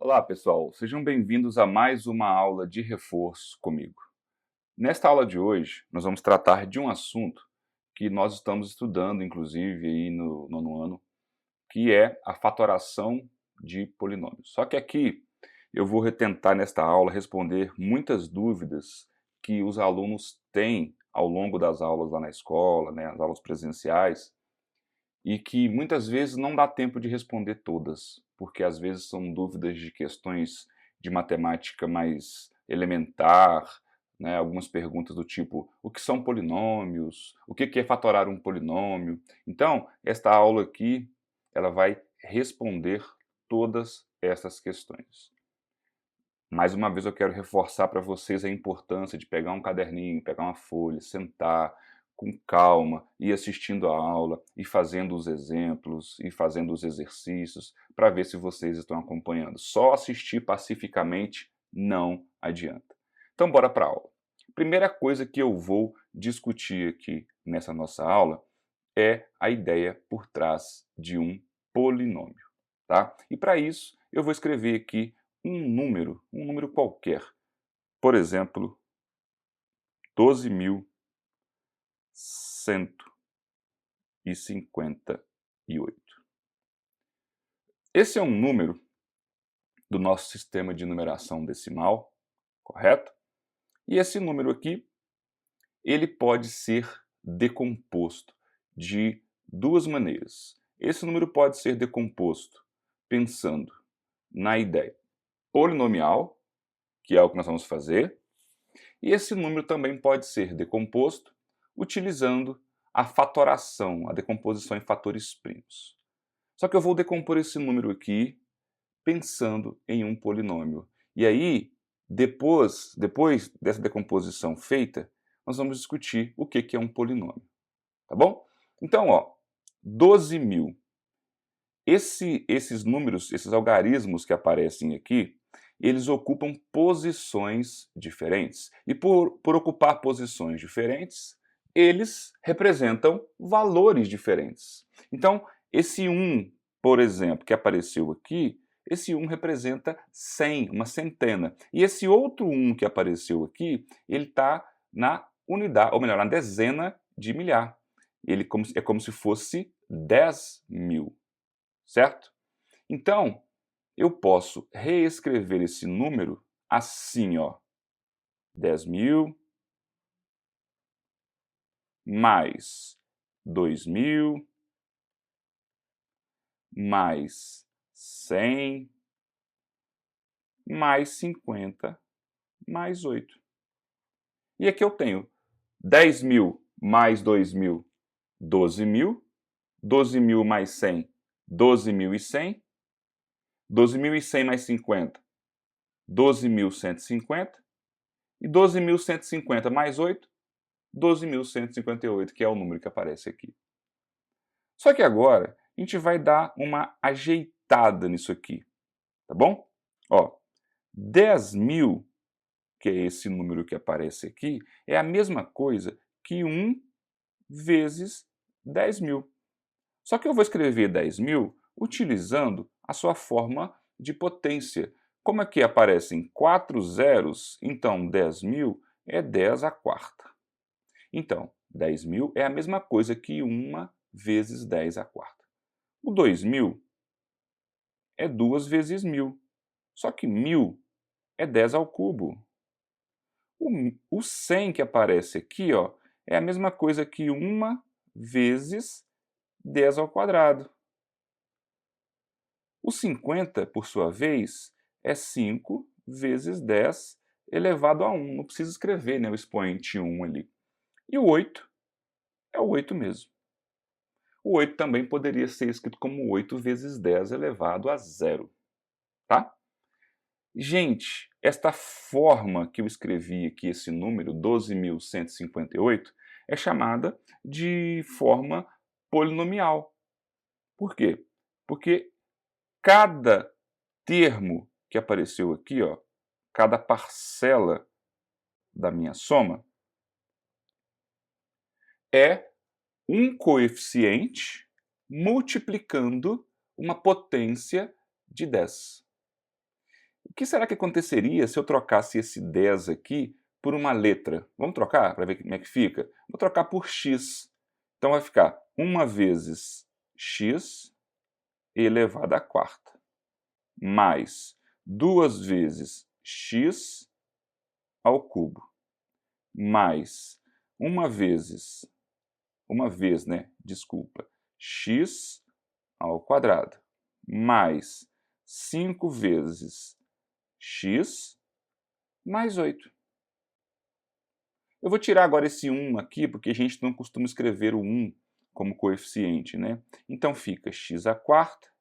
Olá, pessoal. Sejam bem-vindos a mais uma aula de reforço comigo. Nesta aula de hoje, nós vamos tratar de um assunto que nós estamos estudando, inclusive, aí no nono ano, que é a fatoração de polinômios. Só que aqui eu vou tentar, nesta aula, responder muitas dúvidas que os alunos têm ao longo das aulas lá na escola, né, as aulas presenciais, e que muitas vezes não dá tempo de responder todas, porque às vezes são dúvidas de questões de matemática mais elementar, né? Algumas perguntas do tipo: o que são polinômios? O que é fatorar um polinômio? Então, esta aula aqui, ela vai responder todas essas questões. Mais uma vez eu quero reforçar para vocês a importância de pegar um caderninho, pegar uma folha, sentar com calma, ir assistindo a aula, ir fazendo os exemplos, ir fazendo os exercícios, para ver se vocês estão acompanhando. Só assistir pacificamente não adianta. Então bora para a aula. Primeira coisa que eu vou discutir aqui nessa nossa aula é a ideia por trás de um polinômio, tá? E para isso eu vou escrever aqui um número qualquer. Por exemplo, 12.158. Esse é um número do nosso sistema de numeração decimal, correto? E esse número aqui, ele pode ser decomposto de duas maneiras. Esse número pode ser decomposto pensando na ideia polinomial, que é o que nós vamos fazer, e esse número também pode ser decomposto utilizando a fatoração, a decomposição em fatores primos. Só que eu vou decompor esse número aqui pensando em um polinômio. E aí, depois dessa decomposição feita, nós vamos discutir o que é um polinômio. Tá bom? Então, ó, 12.000. Esses números, esses algarismos que aparecem aqui, eles ocupam posições diferentes. E por ocupar posições diferentes, eles representam valores diferentes. Então, esse 1, por exemplo, que apareceu aqui, esse 1 representa 100, uma centena. E esse outro 1 que apareceu aqui, ele está na unidade, ou melhor, na dezena de milhar. Ele é como se fosse 10.000. Certo? Então, eu posso reescrever esse número assim, ó. 10.000 mais 2.000 mais 100 mais 50 mais 8. E aqui eu tenho 10.000 mais 2.000, 12.000. 12.000 mais 100, 12.100. 12.100 mais 50, 12.150. E 12.150 mais 8, 12.158, que é o número que aparece aqui. Só que agora a gente vai dar uma ajeitada nisso aqui, tá bom? Ó, 10.000, que é esse número que aparece aqui, é a mesma coisa que 1 vezes 10.000. Só que eu vou escrever 10.000 utilizando a sua forma de potência. Como aqui aparecem 4 zeros, então 10.000 é 10 à quarta. Então, 10.000 é a mesma coisa que 1 vezes 10 à quarta. O 2.000 é 2 vezes 1.000. Só que 1.000 é 10 ao cubo. O 100 que aparece aqui, ó, é a mesma coisa que 1 vezes 10 ao quadrado. O 50, por sua vez, é 5 vezes 10 elevado a 1. Não precisa escrever, né, o expoente 1 ali. E o 8 é o 8 mesmo. O 8 também poderia ser escrito como 8 vezes 10 elevado a 0. Tá? Gente, esta forma que eu escrevi aqui, esse número, 12.158, é chamada de forma polinomial. Por quê? Porque cada termo que apareceu aqui, ó, cada parcela da minha soma, é um coeficiente multiplicando uma potência de 10. que será que aconteceria se eu trocasse esse 10 aqui por uma letra? Vamos trocar para ver como é que fica? Vou trocar por x. Então vai ficar 1 vezes x elevado à quarta, mais 2 vezes x ao cubo, mais uma vez, x ao quadrado, mais 5 vezes x mais 8. Eu vou tirar agora esse 1 aqui, porque a gente não costuma escrever o 1 como coeficiente, né? Então fica x à quarta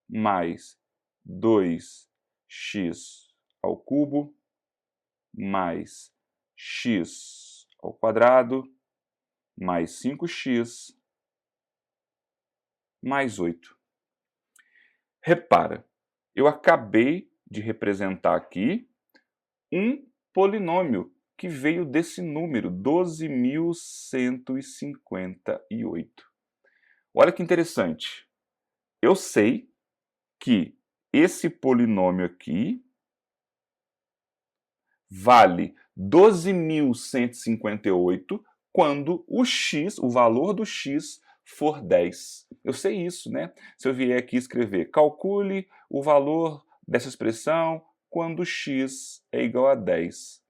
mais 2x ao cubo mais x ao quadrado mais 5x mais 8. Repara, eu acabei de representar aqui um polinômio que veio desse número, 12.158. Olha que interessante. Eu sei que esse polinômio aqui vale 12.158 quando o x, o valor do x, for 10. Eu sei isso, né? Se eu vier aqui escrever, calcule o valor dessa expressão quando x é igual a 10.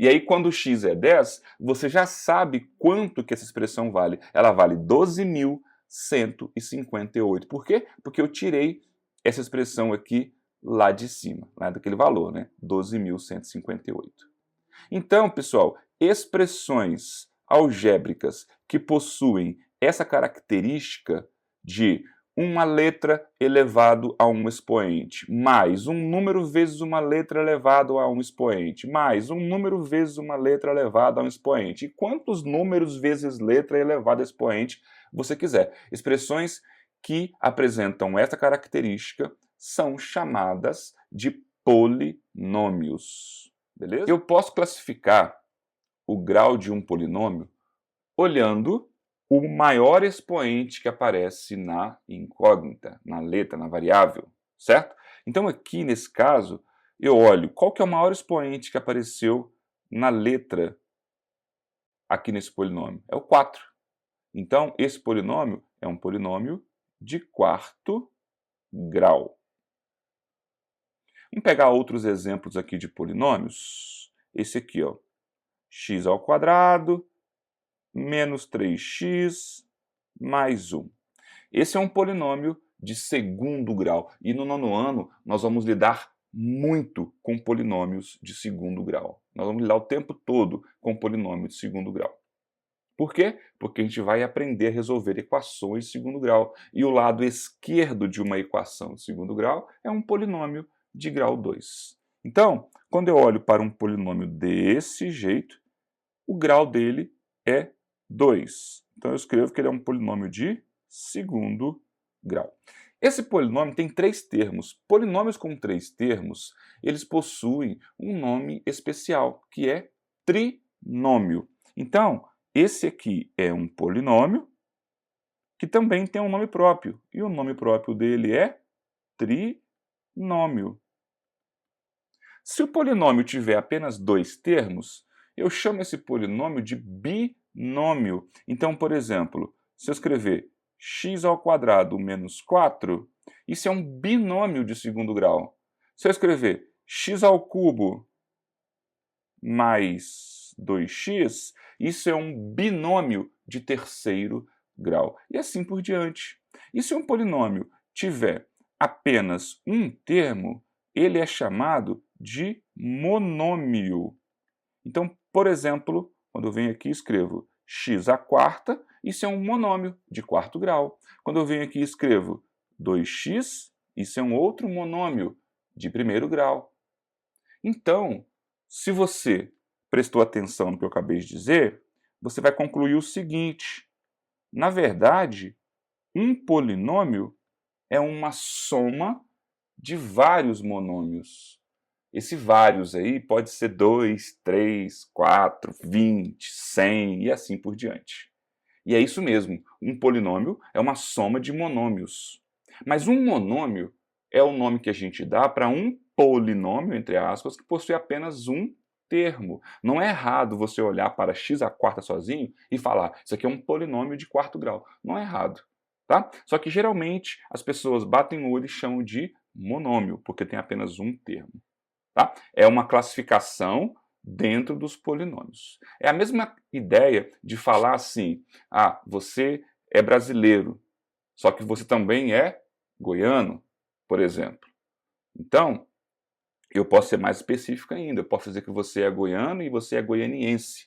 E aí, quando x é 10, você já sabe quanto que essa expressão vale. Ela vale 12.158. Por quê? Porque eu tirei essa expressão aqui lá de cima, lá daquele valor, né? 12.158. Então, pessoal, expressões algébricas que possuem essa característica de uma letra elevado a um expoente, mais um número vezes uma letra elevado a um expoente, mais um número vezes uma letra elevada a um expoente. E quantos números vezes letra elevada a expoente você quiser. Expressões que apresentam essa característica são chamadas de polinômios. Beleza? Eu posso classificar o grau de um polinômio olhando o maior expoente que aparece na incógnita, na letra, na variável, certo? Então aqui, nesse caso, eu olho qual que é o maior expoente que apareceu na letra aqui nesse polinômio. É o 4. Então, esse polinômio é um polinômio de quarto grau. Vamos pegar outros exemplos aqui de polinômios. Esse aqui, ó, x ao quadrado menos 3x mais 1. Esse é um polinômio de segundo grau. E no nono ano, nós vamos lidar muito com polinômios de segundo grau. Nós vamos lidar o tempo todo com polinômios de segundo grau. Por quê? Porque a gente vai aprender a resolver equações de segundo grau. E o lado esquerdo de uma equação de segundo grau é um polinômio de grau 2. Então, quando eu olho para um polinômio desse jeito, o grau dele é 2. Então eu escrevo que ele é um polinômio de segundo grau. Esse polinômio tem 3 termos. Polinômios com 3 termos, eles possuem um nome especial, que é trinômio. Então, esse aqui é um polinômio que também tem um nome próprio. E o nome próprio dele é trinômio. Se o polinômio tiver apenas 2 termos, eu chamo esse polinômio de binômio. Então, por exemplo, se eu escrever x ao quadrado menos 4, isso é um binômio de segundo grau. Se eu escrever x ao cubo mais 2x, isso é um binômio de terceiro grau. E assim por diante. E se um polinômio tiver apenas um termo, ele é chamado de monômio. Então, por exemplo, quando eu venho aqui e escrevo x à quarta, isso é um monômio de quarto grau. Quando eu venho aqui e escrevo 2x, isso é um outro monômio de primeiro grau. Então, se você prestou atenção no que eu acabei de dizer, você vai concluir o seguinte: na verdade, um polinômio é uma soma de vários monômios. Esse vários aí pode ser 2, 3, 4, 20, 100 e assim por diante. E é isso mesmo, um polinômio é uma soma de monômios. Mas um monômio é o nome que a gente dá para um polinômio, entre aspas, que possui apenas um termo. Não é errado você olhar para x à quarta sozinho e falar, isso aqui é um polinômio de quarto grau. Não é errado, tá? Só que geralmente as pessoas batem o olho e chamam de monômio, porque tem apenas um termo, tá? É uma classificação dentro dos polinômios. É a mesma ideia de falar assim, você é brasileiro, só que você também é goiano, por exemplo. Então, eu posso ser mais específico ainda, eu posso dizer que você é goiano e você é goianiense,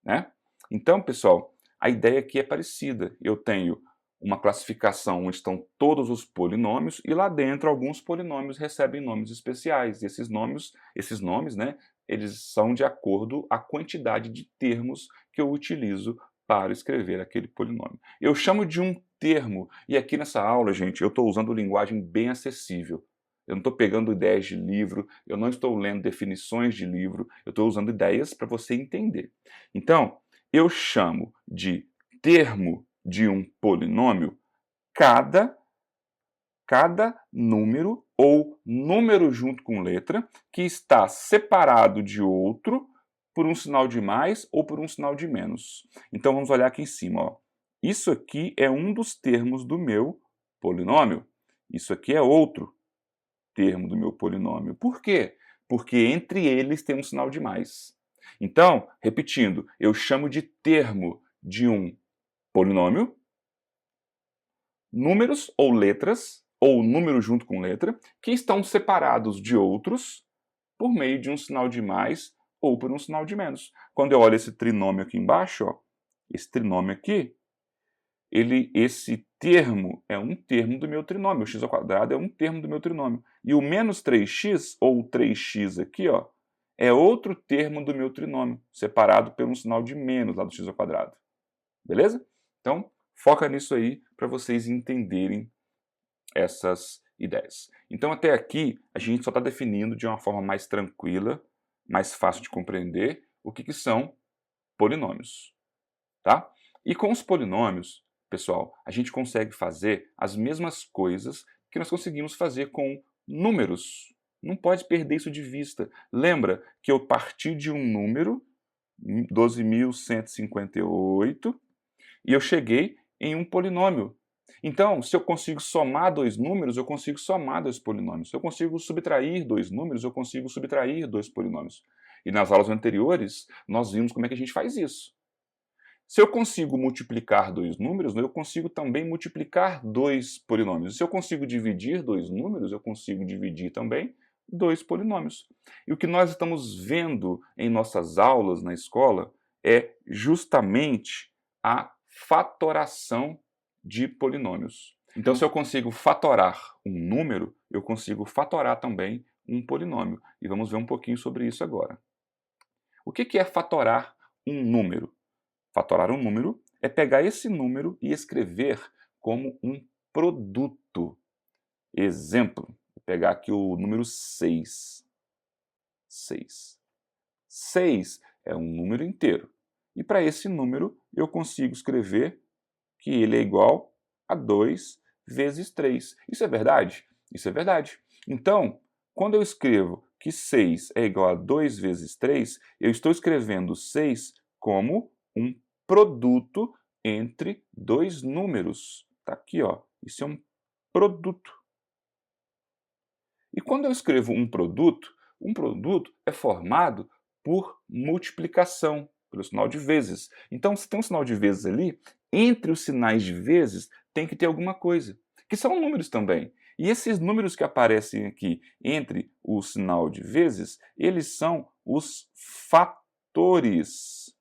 né? Então, pessoal, a ideia aqui é parecida. Eu tenho uma classificação onde estão todos os polinômios e lá dentro alguns polinômios recebem nomes especiais. E esses nomes, né, eles são de acordo à quantidade de termos que eu utilizo para escrever aquele polinômio. Eu chamo de um termo, e aqui nessa aula, gente, eu estou usando linguagem bem acessível. Eu não estou pegando ideias de livro, eu não estou lendo definições de livro, eu estou usando ideias para você entender. Então, eu chamo de termo de um polinômio cada número ou número junto com letra que está separado de outro por um sinal de mais ou por um sinal de menos. Então vamos olhar aqui em cima. Ó. Isso aqui é um dos termos do meu polinômio. Isso aqui é outro termo do meu polinômio. Por quê? Porque entre eles tem um sinal de mais. Então, repetindo, eu chamo de termo de um polinômio, números ou letras, ou número junto com letra, que estão separados de outros por meio de um sinal de mais ou por um sinal de menos. Quando eu olho esse trinômio aqui embaixo, ó, esse trinômio aqui, esse termo é um termo do meu trinômio. O x ao quadrado é um termo do meu trinômio. E o menos 3x, ou 3x aqui, ó, é outro termo do meu trinômio, separado por um sinal de menos lá do x ao quadrado. Beleza? Então, foca nisso aí para vocês entenderem essas ideias. Então, até aqui, a gente só está definindo de uma forma mais tranquila, mais fácil de compreender, o que são polinômios. Tá? E com os polinômios, pessoal, a gente consegue fazer as mesmas coisas que nós conseguimos fazer com números. Não pode perder isso de vista. Lembra que eu parti de um número, 12.158, e eu cheguei em um polinômio. Então, se eu consigo somar dois números, eu consigo somar dois polinômios. Se eu consigo subtrair dois números, eu consigo subtrair dois polinômios. E nas aulas anteriores, nós vimos como é que a gente faz isso. Se eu consigo multiplicar dois números, eu consigo também multiplicar dois polinômios. Se eu consigo dividir dois números, eu consigo dividir também dois polinômios. E o que nós estamos vendo em nossas aulas na escola é justamente a fatoração de polinômios. Então, se eu consigo fatorar um número, eu consigo fatorar também um polinômio. E vamos ver um pouquinho sobre isso agora. O que é fatorar um número? Fatorar um número é pegar esse número e escrever como um produto. Exemplo, vou pegar aqui o número 6. 6. 6 é um número inteiro. E para esse número eu consigo escrever que ele é igual a 2 vezes 3. Isso é verdade? Isso é verdade. Então, quando eu escrevo que 6 é igual a 2 vezes 3, eu estou escrevendo 6 como um produto entre dois números. Está aqui, ó. Isso é um produto. E quando eu escrevo um produto é formado por multiplicação, pelo sinal de vezes. Então, se tem um sinal de vezes ali, entre os sinais de vezes tem que ter alguma coisa, que são números também. E esses números que aparecem aqui entre o sinal de vezes, eles são os fatores.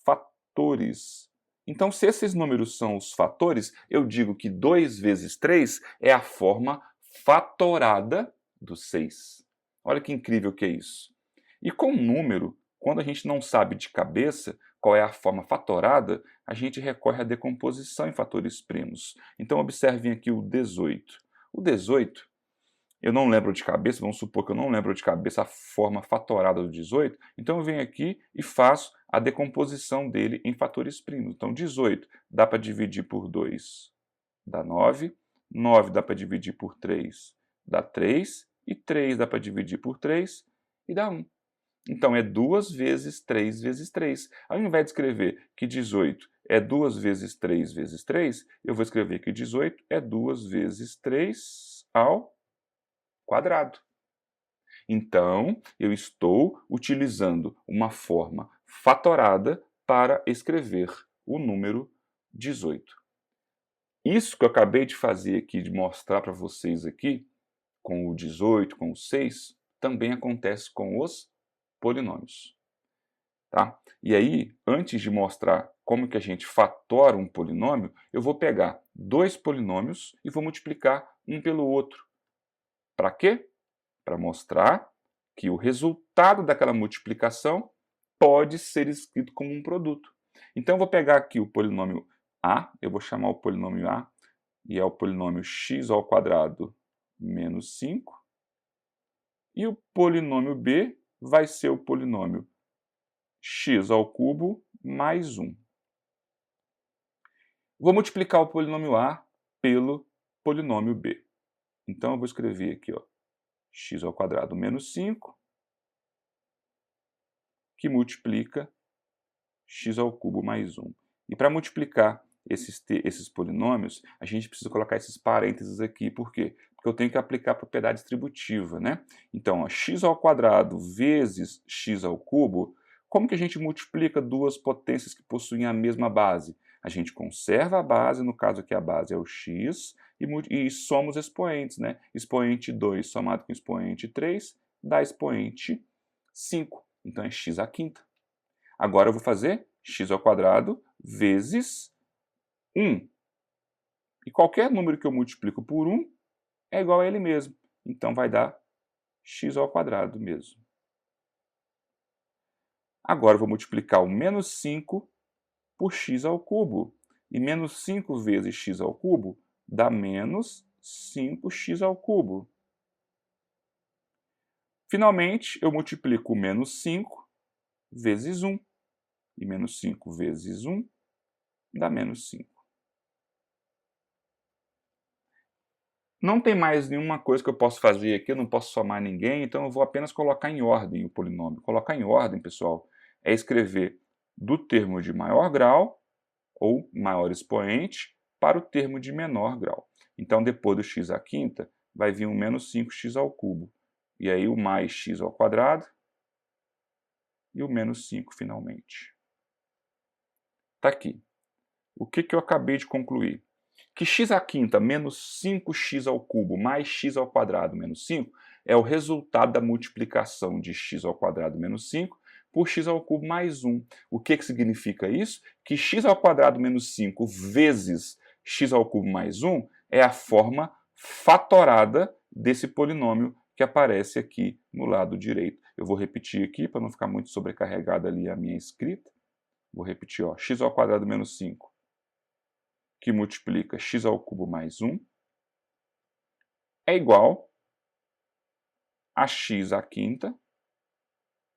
Fatores. Então, se esses números são os fatores, eu digo que 2 vezes 3 é a forma fatorada do 6. Olha que incrível que é isso. E com número, quando a gente não sabe de cabeça qual é a forma fatorada, a gente recorre à decomposição em fatores primos. Então, observem aqui o 18. O 18, eu não lembro de cabeça, vamos supor que eu não lembro de cabeça a forma fatorada do 18, então eu venho aqui e faço a decomposição dele em fatores primos. Então, 18 dá para dividir por 2, dá 9. 9 dá para dividir por 3, dá 3. E 3 dá para dividir por 3 e dá 1. Então, é 2 vezes 3 vezes 3. Ao invés de escrever que 18 é 2 vezes 3 vezes 3, eu vou escrever que 18 é 2 vezes 3 ao quadrado. Então, eu estou utilizando uma forma fatorada para escrever o número 18. Isso que eu acabei de fazer aqui, de mostrar para vocês aqui, com o 18, com o 6, também acontece com os polinômios. Tá? E aí, antes de mostrar como que a gente fatora um polinômio, eu vou pegar dois polinômios e vou multiplicar um pelo outro. Para quê? Para mostrar que o resultado daquela multiplicação pode ser escrito como um produto. Então, eu vou pegar aqui o polinômio A, eu vou chamar o polinômio A, e é o polinômio x ao quadrado menos 5. E o polinômio B vai ser o polinômio x ao cubo mais 1. Vou multiplicar o polinômio A pelo polinômio B. Então, eu vou escrever aqui, ó, x ao quadrado menos 5, que multiplica x ao cubo mais 1. E para multiplicar esses polinômios, a gente precisa colocar esses parênteses aqui. Por quê? Porque eu tenho que aplicar a propriedade distributiva, né? Então, ó, x ao quadrado vezes x ao cubo, como que a gente multiplica duas potências que possuem a mesma base? A gente conserva a base, no caso aqui a base é o x, e somos expoentes, né? Expoente 2 somado com expoente 3 dá expoente 5. Então é x à quinta. Agora eu vou fazer x ao quadrado vezes 1. E qualquer número que eu multiplico por 1 é igual a ele mesmo. Então vai dar x ao quadrado mesmo. Agora eu vou multiplicar o menos 5 por x ao cubo. E menos 5 vezes x ao cubo dá menos 5x ao cubo. Finalmente, eu multiplico o menos 5 vezes 1. E menos 5 vezes 1 dá menos 5. Não tem mais nenhuma coisa que eu posso fazer aqui, eu não posso somar ninguém, então eu vou apenas colocar em ordem o polinômio. Colocar em ordem, pessoal, é escrever do termo de maior grau, ou maior expoente, para o termo de menor grau. Então, depois do x à quinta, vai vir o menos 5x ao cubo. E aí o mais x ao quadrado e o menos 5 finalmente. Está aqui. O que eu acabei de concluir? Que x à quinta menos 5x ao cubo mais x ao quadrado menos 5 é o resultado da multiplicação de x ao quadrado menos 5 por x ao cubo mais 1. O que significa isso? Que x ao quadrado menos 5 vezes x ao cubo mais 1 é a forma fatorada desse polinômio que aparece aqui no lado direito. Eu vou repetir aqui para não ficar muito sobrecarregada ali a minha escrita. Vou repetir, ó, x ao quadrado menos 5, que multiplica x ao cubo mais 1, é igual a x à quinta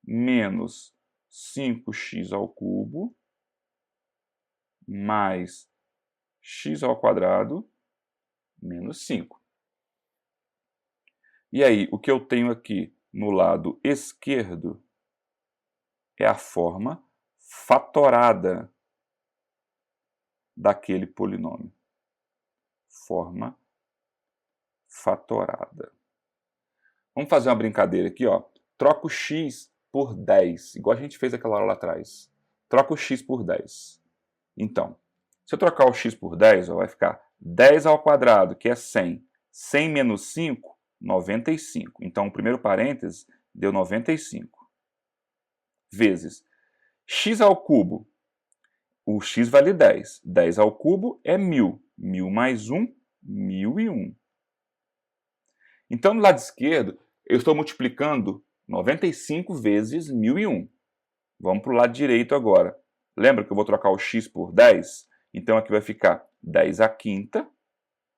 menos 5x ao cubo mais x ao quadrado menos 5. E aí, o que eu tenho aqui no lado esquerdo é a forma fatorada daquele polinômio. Forma fatorada. Vamos fazer uma brincadeira aqui, ó. Troca o x por 10, igual a gente fez aquela hora lá atrás. Troca o x por 10. Então, se eu trocar o x por 10, ó, vai ficar 10 ao quadrado, que é 100. 100 menos 5, 95. Então, o primeiro parêntese deu 95. Vezes x ao cubo. O x vale 10. 10 ao cubo é 1000. 1000 mais 1, 1001. Então, no lado esquerdo, eu estou multiplicando 95 vezes 1001. Vamos para o lado direito agora. Lembra que eu vou trocar o x por 10? Então, aqui vai ficar 10 à quinta.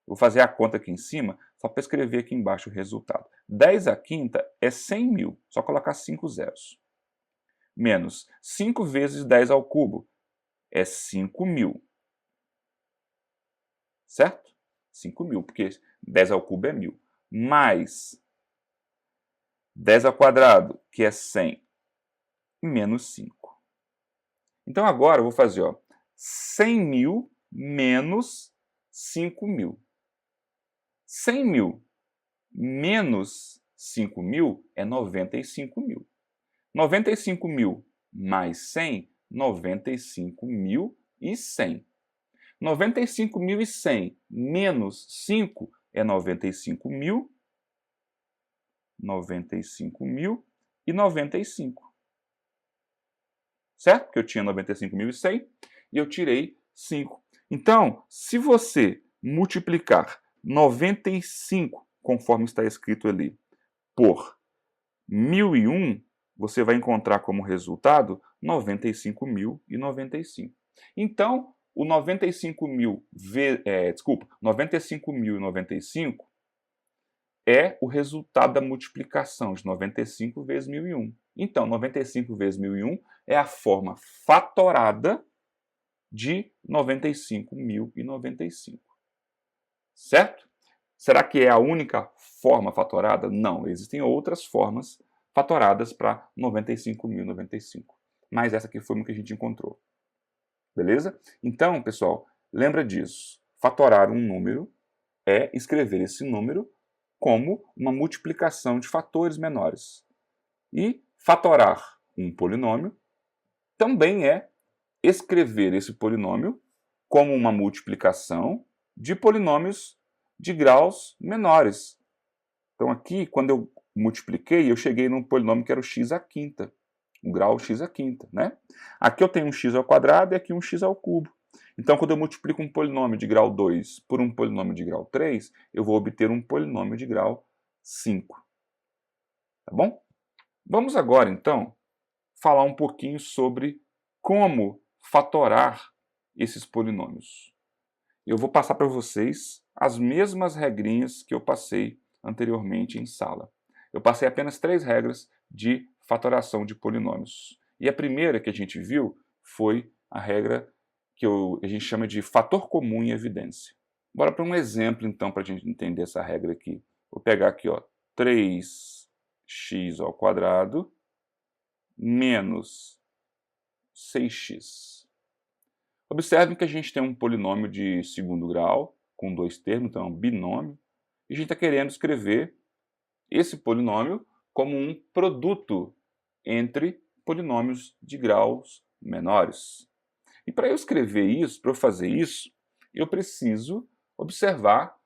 Vou fazer a conta aqui em cima, só para escrever aqui embaixo o resultado. 10 à quinta é 100 mil, só colocar 5 zeros. Menos 5 vezes 10 ao cubo é 5.000. Certo? 5.000, porque 10 ao cubo é 1000. Mais 10 ao quadrado, que é 100, menos 5. Então agora eu vou fazer 100.000 menos 5.000. 100.000 menos 5.000 é 95.000. 95.000 mais 100, 95.100. 95.100 menos 5 é 95.000. 95.095. Certo? Porque eu tinha 95.100 e eu tirei 5. Então, se você multiplicar 95, conforme está escrito ali, por 1.001, você vai encontrar como resultado 95.095. Então, o 95.095 é o resultado da multiplicação de 95 vezes 1.001. Então, 95 vezes 1.001 é a forma fatorada de 95.095. Certo? Será que é a única forma fatorada? Não, existem outras formas fatoradas para 95.095. Mas essa aqui foi uma que a gente encontrou. Beleza? Então, pessoal, lembra disso. Fatorar um número é escrever esse número como uma multiplicação de fatores menores. E fatorar um polinômio também é escrever esse polinômio como uma multiplicação de polinômios de graus menores. Então aqui, quando eu multipliquei, eu cheguei num polinômio que era o x à quinta, o grau x à quinta, né? Aqui eu tenho um x ao quadrado e aqui um x ao cubo. Então, quando eu multiplico um polinômio de grau 2 por um polinômio de grau 3, eu vou obter um polinômio de grau 5. Tá bom? Vamos agora, então, falar um pouquinho sobre como fatorar esses polinômios. Eu vou passar para vocês as mesmas regrinhas que eu passei anteriormente em sala. Eu passei apenas 3 regras de fatoração de polinômios. E a primeira que a gente viu foi a regra que a gente chama de fator comum em evidência. Bora para um exemplo, então, para a gente entender essa regra aqui. Vou pegar aqui, 3x ao quadrado menos 6x. Observem que a gente tem um polinômio de segundo grau, com 2 termos, então é um binômio, e a gente está querendo escrever esse polinômio como um produto entre polinômios de graus menores. E para eu escrever isso, para eu fazer isso, eu preciso observar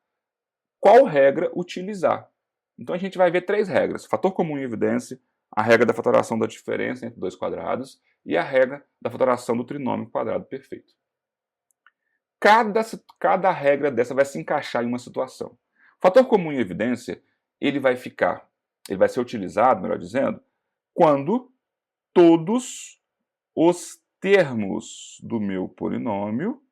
qual regra utilizar. Então a gente vai ver 3 regras: fator comum em evidência, a regra da fatoração da diferença entre dois quadrados e a regra da fatoração do trinômio quadrado perfeito. Cada regra dessa vai se encaixar em uma situação. O fator comum em evidência, ele vai ser utilizado, melhor dizendo, quando todos os termos do meu polinômio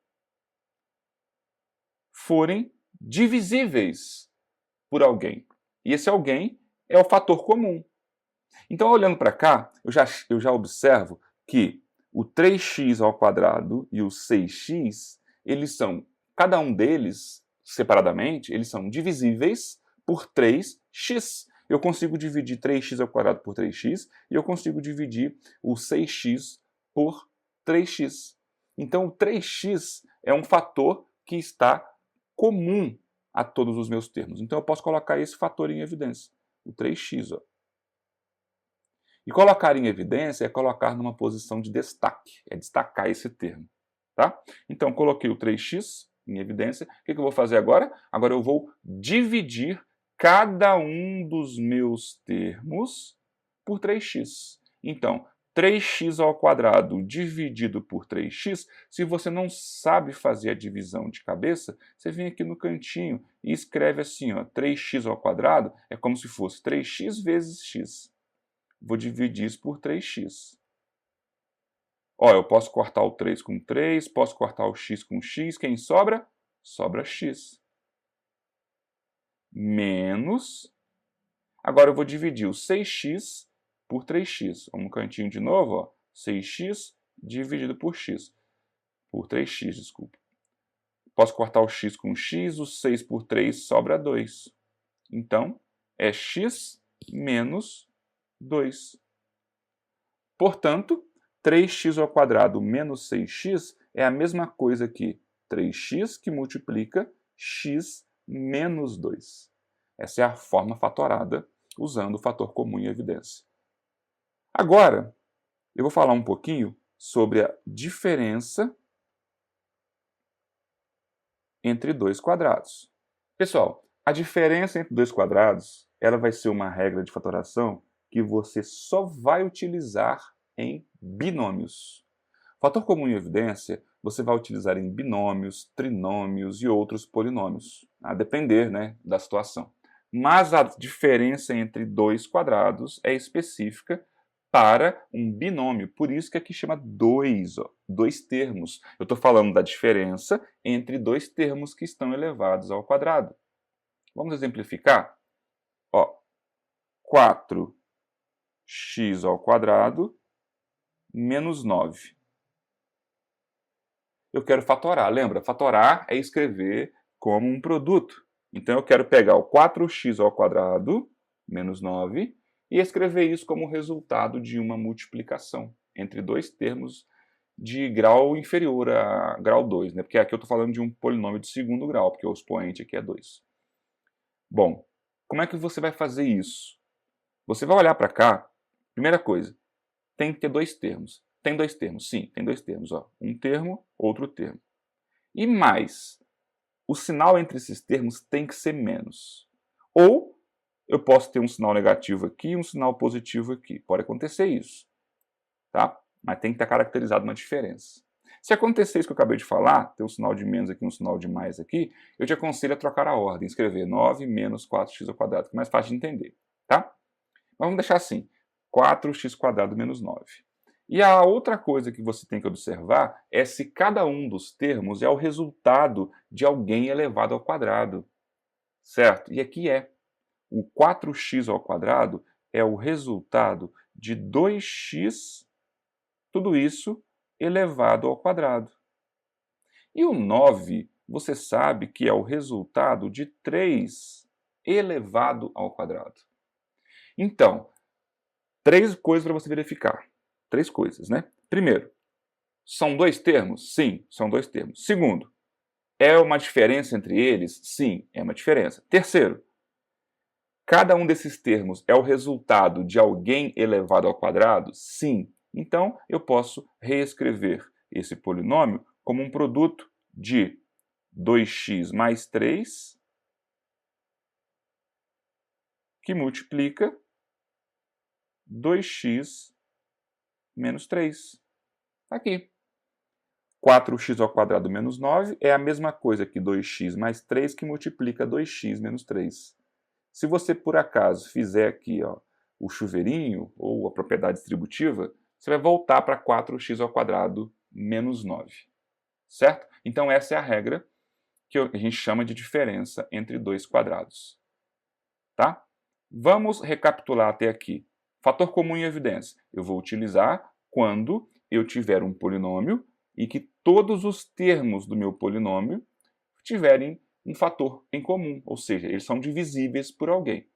forem divisíveis por alguém. E esse alguém é o fator comum. Então, olhando para cá, eu já observo que o 3x ao quadrado e o 6x, cada um deles, separadamente, eles são divisíveis por 3x. Eu consigo dividir 3x ao quadrado por 3x e eu consigo dividir o 6x por 3x. Então, o 3x é um fator que está comum a todos os meus termos. Então, eu posso colocar esse fator em evidência, o 3x. E colocar em evidência é colocar numa posição de destaque, é destacar esse termo. Tá? Então, coloquei o 3x em evidência. O que eu vou fazer agora? Agora eu vou dividir cada um dos meus termos por 3x. Então, 3x ao quadrado dividido por 3x, se você não sabe fazer a divisão de cabeça, você vem aqui no cantinho e escreve assim, 3x ao quadrado é como se fosse 3x vezes x. Vou dividir isso por 3x. Eu posso cortar o 3 com 3, posso cortar o x com x, quem sobra? Sobra x. Menos, agora eu vou dividir o 6x por 3x. Vamos no cantinho de novo, 6x dividido por x. Por 3x, desculpa. Posso cortar o x com x, o 6 por 3 sobra 2. Então, é x menos 2. Portanto, 3x² menos 6x é a mesma coisa que 3x que multiplica x menos 2. Essa é a forma fatorada usando o fator comum em evidência. Agora, eu vou falar um pouquinho sobre a diferença entre dois quadrados. Pessoal, a diferença entre dois quadrados, ela vai ser uma regra de fatoração que você só vai utilizar em binômios. Fator comum em evidência, você vai utilizar em binômios, trinômios e outros polinômios, a depender, né, da situação. Mas a diferença entre dois quadrados é específica para um binômio, por isso que aqui chama dois termos. Eu estou falando da diferença entre dois termos que estão elevados ao quadrado. Vamos exemplificar? 4x² menos 9. Eu quero fatorar. Lembra? Fatorar é escrever como um produto. Então eu quero pegar o 4x² menos 9 e escrever isso como resultado de uma multiplicação entre dois termos de grau inferior a grau 2, né? Porque aqui eu estou falando de um polinômio de segundo grau, porque o expoente aqui é 2. Bom, como é que você vai fazer isso? Você vai olhar para cá, primeira coisa, tem que ter dois termos. Tem dois termos? Sim, tem dois termos. Um termo, outro termo. E mais, o sinal entre esses termos tem que ser menos. Ou eu posso ter um sinal negativo aqui e um sinal positivo aqui. Pode acontecer isso. Tá? Mas tem que estar caracterizado uma diferença. Se acontecer isso que eu acabei de falar, ter um sinal de menos aqui e um sinal de mais aqui, eu te aconselho a trocar a ordem, escrever 9 menos 4x², que é mais fácil de entender. Tá? Mas vamos deixar assim, 4x² menos 9. E a outra coisa que você tem que observar é se cada um dos termos é o resultado de alguém elevado ao quadrado. Certo? E aqui é. O 4x² é o resultado de 2x, tudo isso elevado ao quadrado. E o 9, você sabe que é o resultado de 3 elevado ao quadrado. Então, três coisas para você verificar. Três coisas, né? Primeiro, são dois termos? Sim, são dois termos. Segundo, é uma diferença entre eles? Sim, é uma diferença. Terceiro, cada um desses termos é o resultado de alguém elevado ao quadrado? Sim. Então, eu posso reescrever esse polinômio como um produto de 2x mais 3 que multiplica 2x menos 3. Aqui. 4x² menos 9 é a mesma coisa que 2x mais 3 que multiplica 2x menos 3. Se você, por acaso, fizer aqui o chuveirinho ou a propriedade distributiva, você vai voltar para 4x² menos 9. Certo? Então essa é a regra que a gente chama de diferença entre dois quadrados. Tá? Vamos recapitular até aqui. Fator comum em evidência. Eu vou utilizar quando eu tiver um polinômio e que todos os termos do meu polinômio tiverem um fator em comum, ou seja, eles são divisíveis por alguém.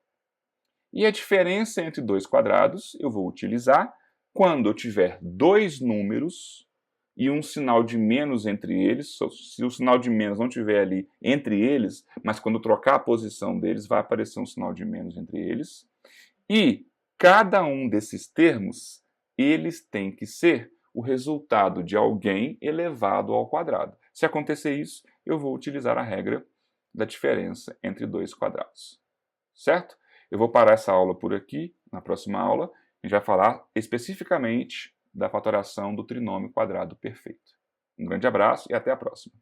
E a diferença entre dois quadrados eu vou utilizar quando eu tiver dois números e um sinal de menos entre eles. Se o sinal de menos não estiver ali entre eles, mas quando eu trocar a posição deles, vai aparecer um sinal de menos entre eles. E cada um desses termos, eles têm que ser o resultado de alguém elevado ao quadrado. Se acontecer isso, eu vou utilizar a regra da diferença entre dois quadrados. Certo? Eu vou parar essa aula por aqui. Na próxima aula, a gente vai falar especificamente da fatoração do trinômio quadrado perfeito. Um grande abraço e até a próxima.